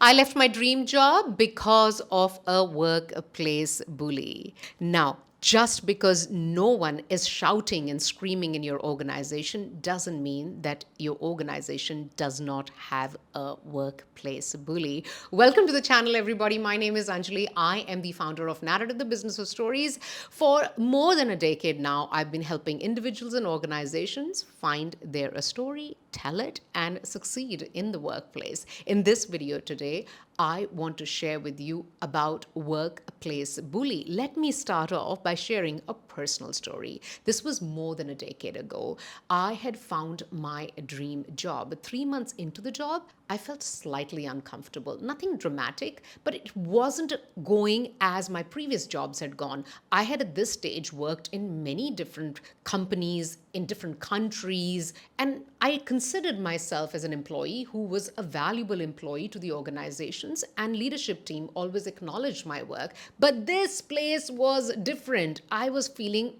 I left my dream job because of a workplace bully. Now, just because no one is shouting and screaming in your organization doesn't mean that your organization does not have a workplace bully. Welcome to the channel, everybody. My name is Anjali. I am the founder of Narrative, the Business of Stories. For more than a decade now, I've been helping individuals and organizations find their story, tell it, and succeed in the workplace. In this video today, I want to share with you about workplace bully. Let me start off by sharing a personal story. This was more than a decade ago. I had found my dream job. 3 months into the job, I felt slightly uncomfortable. Nothing dramatic, but it wasn't going as my previous jobs had gone. I had at this stage worked in many different companies in different countries, and I considered myself as an employee who was a valuable employee to the organizations, and leadership team always acknowledged my work. But this place was different. I was feeling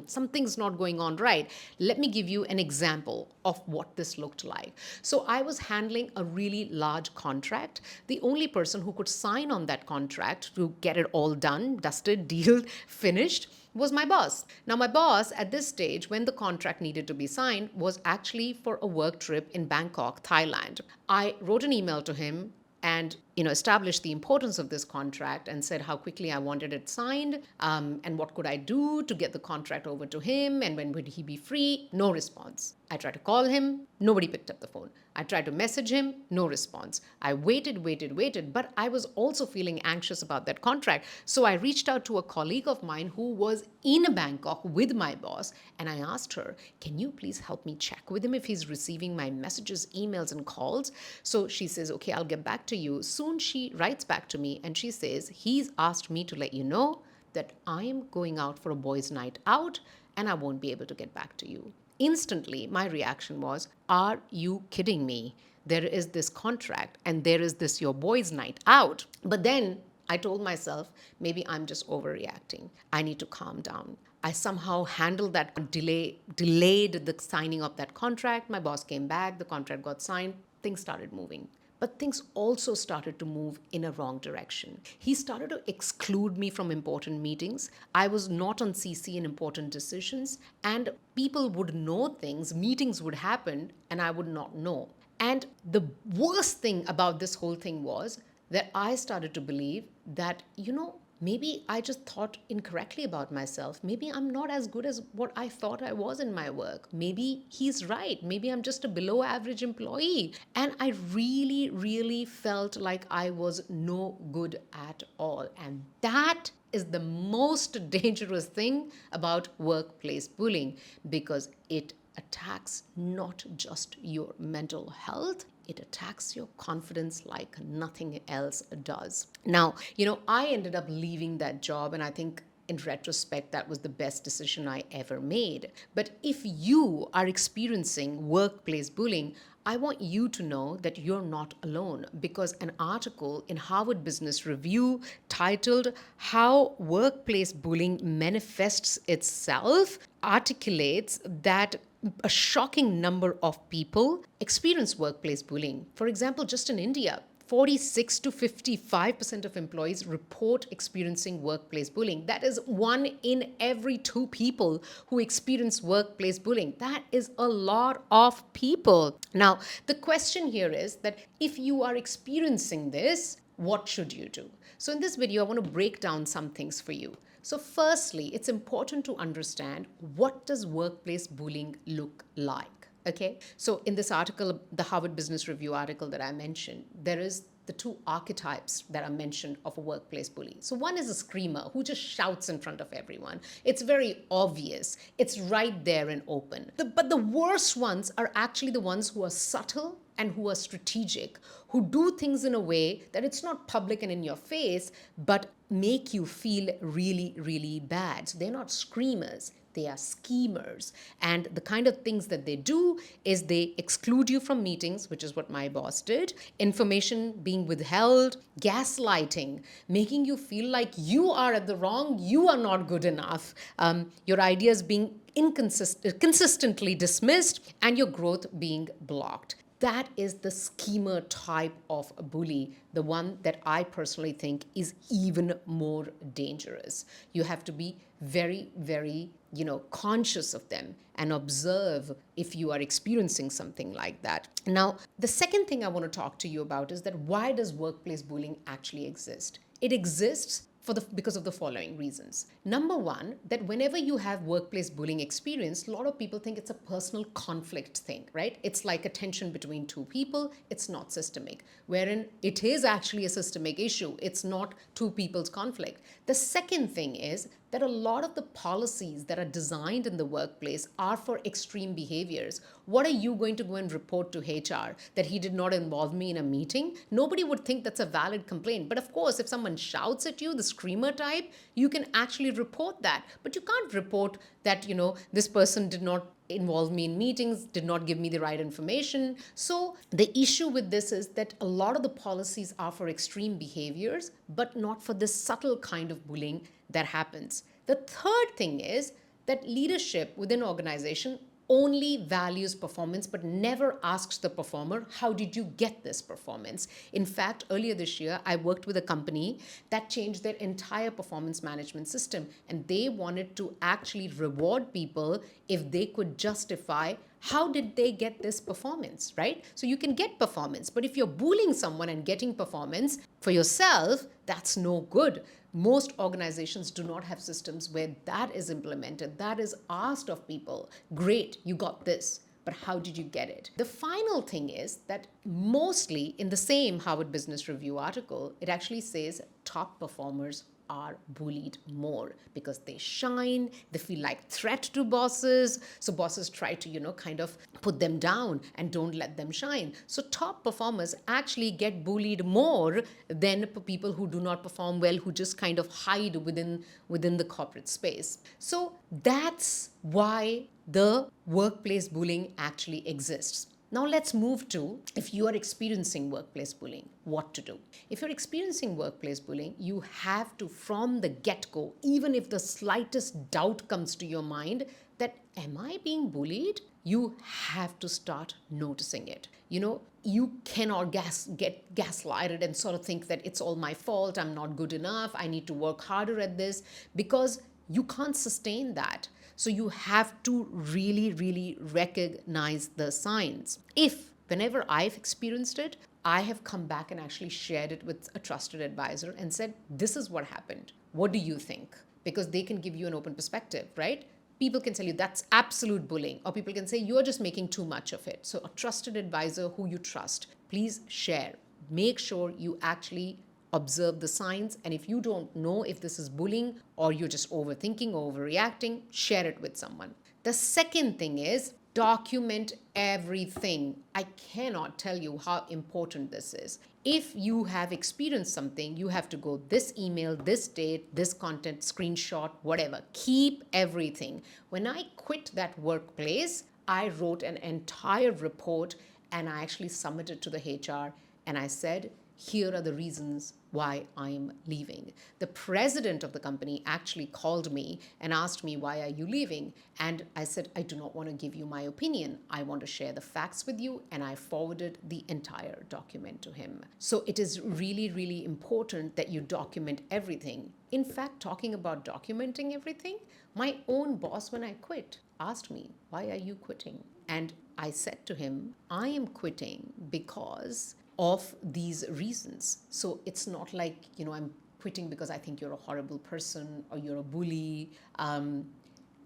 something's not going on right. Let me give you an example of what this looked like. So I was handling a really large contract. The only person who could sign on that contract to get it all done, dusted, deal, finished, was my boss. Now, my boss at this stage, when the contract needed to be signed, was actually for a work trip in Bangkok, Thailand. I wrote an email to him and established the importance of this contract and said how quickly I wanted it signed, and what could I do to get the contract over to him, and when would he be free. No response. I tried to call him, nobody picked up the phone. I tried to message him, no response. I waited, but I was also feeling anxious about that contract. So I reached out to a colleague of mine who was in Bangkok with my boss, and I asked her, can you please help me check with him if he's receiving my messages, emails, and calls? So she says, okay, I'll get back to you. Soon she writes back to me and she says, he's asked me to let you know that I am going out for a boys' night out and I won't be able to get back to you. Instantly, my reaction was, are you kidding me? There is this contract and there is this your boys' night out. But then I told myself, maybe I'm just overreacting. I need to calm down. I somehow handled that delayed the signing of that contract. My boss came back, the contract got signed, things started moving. But things also started to move in a wrong direction. He started to exclude me from important meetings. I was not on CC in important decisions, and people would know things, meetings would happen, and I would not know. And the worst thing about this whole thing was that I started to believe that, maybe I just thought incorrectly about myself. Maybe I'm not as good as what I thought I was in my work. Maybe he's right. Maybe I'm just a below average employee. And I really, really felt like I was no good at all. And that is the most dangerous thing about workplace bullying, because it attacks not just your mental health, it attacks your confidence like nothing else does. Now, I ended up leaving that job, and I think in retrospect, that was the best decision I ever made. But if you are experiencing workplace bullying, I want you to know that you're not alone, because an article in Harvard Business Review titled How Workplace Bullying Manifests Itself articulates that a shocking number of people experience workplace bullying. For example, just in India, 46 to 55% of employees report experiencing workplace bullying. That is 1 in every 2 people who experience workplace bullying. That is a lot of people. Now, the question here is that if you are experiencing this, what should you do? So in this video, I want to break down some things for you. So firstly, it's important to understand, what does workplace bullying look like? Okay, so in this article, the Harvard Business Review article that I mentioned, there is the 2 archetypes that are mentioned of a workplace bully. So one is a screamer who just shouts in front of everyone. It's very obvious. It's right there and open. But the worst ones are actually the ones who are subtle and who are strategic, who do things in a way that it's not public and in your face, but make you feel really, really bad. So they're not screamers. They are schemers. And the kind of things that they do is they exclude you from meetings, which is what my boss did, information being withheld, gaslighting, making you feel like you are at the wrong, you are not good enough, your ideas being consistently dismissed, and your growth being blocked. That is the schemer type of a bully, the one that I personally think is even more dangerous. You have to be very, very, conscious of them and observe if you are experiencing something like that. Now, the second thing I want to talk to you about is that why does workplace bullying actually exist? It exists because of the following reasons. Number one, that whenever you have workplace bullying experience, a lot of people think it's a personal conflict thing, right? It's like a tension between two people. It's not systemic, wherein it is actually a systemic issue. It's not two people's conflict. The second thing is that a lot of the policies that are designed in the workplace are for extreme behaviors. What are you going to go and report to HR that he did not involve me in a meeting? Nobody would think that's a valid complaint. But of course, if someone shouts at you, the screamer type, you can actually report that. But you can't report that, this person did not involve me in meetings, did not give me the right information. So the issue with this is that a lot of the policies are for extreme behaviors, but not for this subtle kind of bullying that happens. The third thing is that leadership within organization only values performance but never asks the performer, how did you get this performance? In fact, earlier this year, I worked with a company that changed their entire performance management system, and they wanted to actually reward people if they could justify how did they get this performance, right? So you can get performance, but if you're bullying someone and getting performance for yourself, that's no good. Most organizations do not have systems where that is implemented, that is asked of people. Great, you got this, but how did you get it? The final thing is that mostly in the same Harvard Business Review article, it actually says top performers are bullied more because they shine, they feel like threat to bosses. So bosses try to, kind of put them down and don't let them shine. So top performers actually get bullied more than people who do not perform well, who just kind of hide within the corporate space. So that's why the workplace bullying actually exists. Now let's move to, if you are experiencing workplace bullying, what to do. If you're experiencing workplace bullying, you have to, from the get-go, even if the slightest doubt comes to your mind that, am I being bullied? You have to start noticing it. You cannot get gaslighted and sort of think that it's all my fault, I'm not good enough, I need to work harder at this, because you can't sustain that. So you have to really, really recognize the signs. Whenever I've experienced it, I have come back and actually shared it with a trusted advisor and said, this is what happened. What do you think? Because they can give you an open perspective, right? People can tell you that's absolute bullying, or people can say you're just making too much of it. So a trusted advisor who you trust, please share. Make sure you actually observe the signs, and if you don't know if this is bullying or you're just overthinking or overreacting, share it with someone. The second thing is document everything. I cannot tell you how important this is. If you have experienced something, you have to go this email, this date, this content, screenshot, whatever. Keep everything. When I quit that workplace, I wrote an entire report and I actually submitted to the HR, and I said, here are the reasons why I'm leaving. The president of the company actually called me and asked me, why are you leaving? And I said, I do not want to give you my opinion. I want to share the facts with you. And I forwarded the entire document to him. So it is really, really important that you document everything. In fact, talking about documenting everything, my own boss, when I quit, asked me, why are you quitting? And I said to him, I am quitting because of these reasons. So it's not like, I'm quitting because I think you're a horrible person or you're a bully. And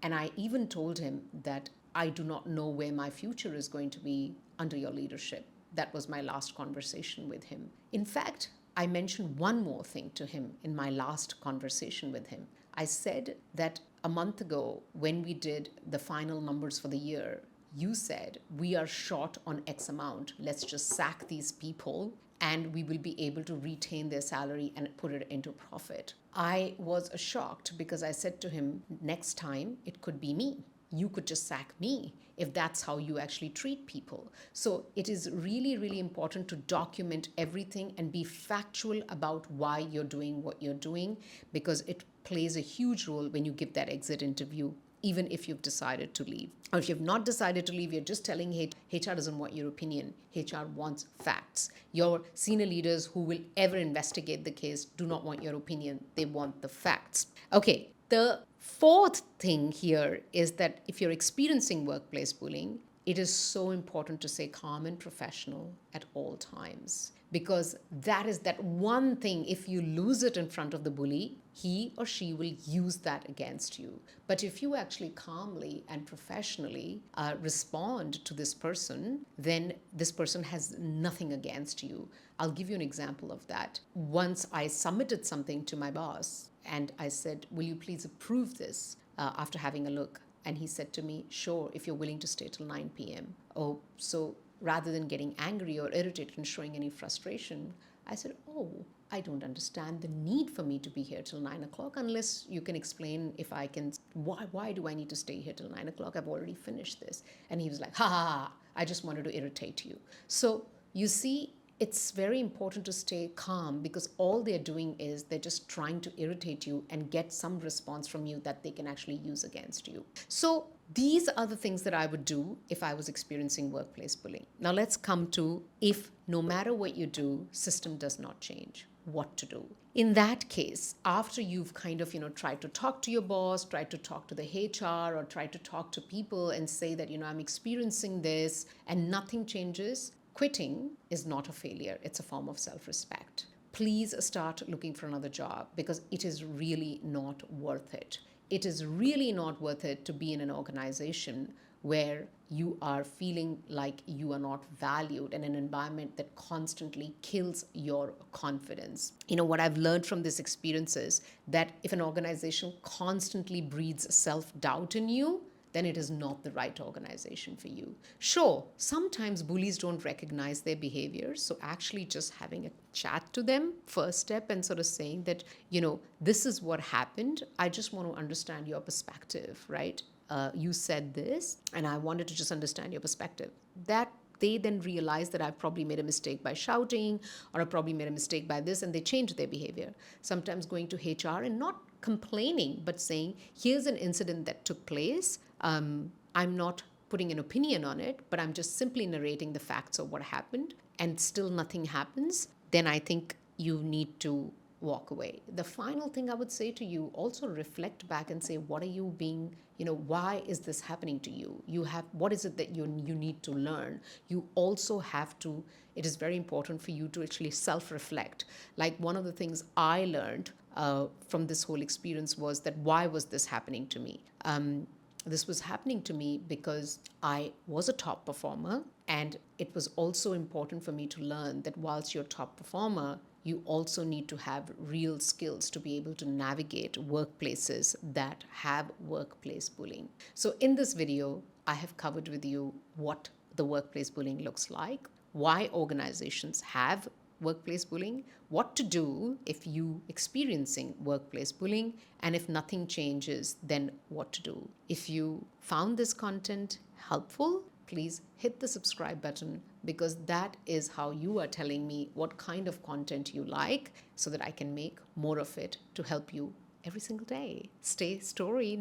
I even told him that I do not know where my future is going to be under your leadership. That was my last conversation with him. In fact, I mentioned one more thing to him in my last conversation with him. I said that a month ago, when we did the final numbers for the year, you said, we are short on X amount. Let's just sack these people and we will be able to retain their salary and put it into profit. I was shocked because I said to him, next time it could be me. You could just sack me if that's how you actually treat people. So it is really, really important to document everything and be factual about why you're doing what you're doing, because it plays a huge role when you give that exit interview even if you've decided to leave. Or if you've not decided to leave, you're just telling HR doesn't want your opinion. HR wants facts. Your senior leaders who will ever investigate the case do not want your opinion. They want the facts. Okay, the fourth thing here is that if you're experiencing workplace bullying, it is so important to stay calm and professional at all times, because that is that one thing. If you lose it in front of the bully, he or she will use that against you. But if you actually calmly and professionally respond to this person, then this person has nothing against you. I'll give you an example of that. Once I submitted something to my boss and I said, will you please approve this after having a look? And he said to me, sure, if you're willing to stay till 9 p.m. Oh, so rather than getting angry or irritated and showing any frustration, I said, oh, I don't understand the need for me to be here till 9 o'clock unless you can explain if I can, why do I need to stay here till 9 o'clock? I've already finished this. And he was like, ha ha ha, I just wanted to irritate you. So you see, it's very important to stay calm, because all they're doing is they're just trying to irritate you and get some response from you that they can actually use against you. So these are the things that I would do if I was experiencing workplace bullying. Now let's come to, if no matter what you do, system does not change, what to do. In that case, after you've kind of, tried to talk to your boss, tried to talk to the HR, or tried to talk to people and say that, I'm experiencing this and nothing changes, quitting is not a failure. It's a form of self-respect. Please start looking for another job, because it is really not worth it. It is really not worth it to be in an organization where you are feeling like you are not valued, in an environment that constantly kills your confidence. What I've learned from this experience is that if an organization constantly breeds self-doubt in you, then it is not the right organization for you. Sure, sometimes bullies don't recognize their behaviors. So actually just having a chat to them, first step, and sort of saying that, this is what happened. I just want to understand your perspective, right? You said this, and I wanted to just understand your perspective. That they then realize that I've probably made a mistake by shouting, or I probably made a mistake by this, and they change their behavior. Sometimes going to HR and not complaining, but saying, here's an incident that took place. I'm not putting an opinion on it, but I'm just simply narrating the facts of what happened, and still nothing happens. Then I think you need to walk away. The final thing I would say to you, also reflect back and say, what are you being, why is this happening to you? What is it that you need to learn? You also have to, it is very important for you to actually self-reflect. Like, one of the things I learned from this whole experience was that, why was this happening to me? This was happening to me because I was a top performer, and it was also important for me to learn that whilst you're a top performer, you also need to have real skills to be able to navigate workplaces that have workplace bullying. So in this video, I have covered with you what the workplace bullying looks like, why organizations have workplace bullying, what to do if you experiencing workplace bullying, and if nothing changes, then what to do. If you found this content helpful, please hit the subscribe button, because that is how you are telling me what kind of content you like, so that I can make more of it to help you every single day. Stay storied.